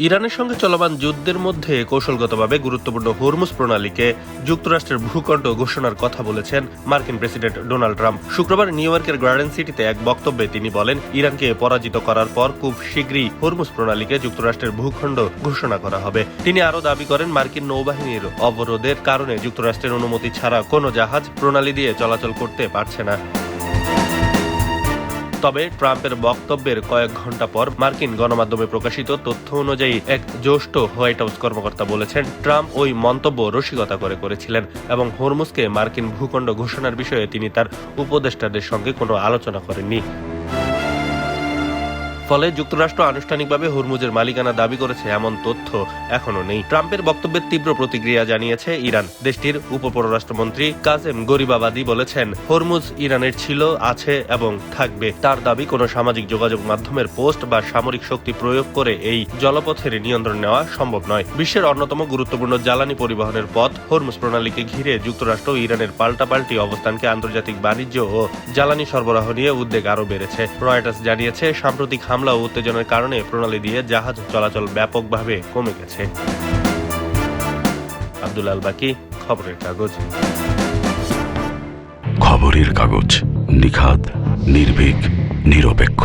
ইরানের সঙ্গে চলমান যুদ্ধের মধ্যে কৌশলগতভাবে গুরুত্বপূর্ণ হরমুজ প্রণালীকে যুক্তরাষ্ট্রের ভূখণ্ড ঘোষণার কথা বলেছেন মার্কিন প্রেসিডেন্ট ডোনাল্ড ট্রাম্প। শুক্রবার নিউ ইয়র্কের গার্ডেন সিটিতে এক বক্তব্যে তিনি বলেন, ইরানকে পরাজিত করার পর খুব শীঘ্রই হরমুজ প্রণালীকে যুক্তরাষ্ট্রের ভূখণ্ড ঘোষণা করা হবে। তিনি আরও দাবি করেন, মার্কিন নৌবাহিনীর অবরোধের কারণে যুক্তরাষ্ট্রের অনুমতি ছাড়া কোনো জাহাজ প্রণালী দিয়ে চলাচল করতে পারছে না। তবে ট্রাম্পের বক্তব্যের কয়েক ঘণ্টা পর মার্কিন গণমাধ্যমে প্রকাশিত তথ্য অনুযায়ী এক জ্যেষ্ঠ হোয়াইট হাউস কর্মকর্তা বলেছেন, ট্রাম্প ওই মন্তব্য রসিকতা করেছিলেন এবং হরমুজকে মার্কিন ভূখণ্ড ঘোষণার বিষয়ে তিনি তার উপদেষ্টাদের সঙ্গে কোনো আলোচনা করেননি। ফলে যুক্তরাষ্ট্র আনুষ্ঠানিকভাবে হরমুজের মালিকানা দাবি করেছে এমন তথ্য এখনো নেই। ট্রাম্পের বক্তব্যের তীব্র প্রতিক্রিয়া জানিয়েছে ইরান। দেশটির উপপররাষ্ট্রমন্ত্রী কাজেম গরিবাবাদি বলেছেন, হরমুজ ইরানের ছিল, আছে এবং থাকবে। তার দাবি, কোনো সামাজিক যোগাযোগ মাধ্যমের পোস্ট বা সামরিক শক্তি প্রয়োগ করে এই জলপথের নিয়ন্ত্রণ নেওয়া সম্ভব নয়। বিশ্বের অন্যতম গুরুত্বপূর্ণ জ্বালানি পরিবহনের পথ হরমুজ প্রণালীকে ঘিরে যুক্তরাষ্ট্র ও ইরানের পাল্টাপাল্টি অবস্থানকে আন্তর্জাতিক বাণিজ্য ও জ্বালানি সরবরাহ নিয়ে উদ্বেগ আরও বেড়েছে। রয়টার্স জানিয়েছে, সাম্প্রতিক হামলা ও উত্তেজনার কারণে প্রণালী দিয়ে জাহাজ চলাচল ব্যাপকভাবে কমে গেছে। আব্দুল আল বাকি, খবরের কাগজ। খবরের কাগজ, নিখাত, নির্ভীক, নিরপেক্ষ।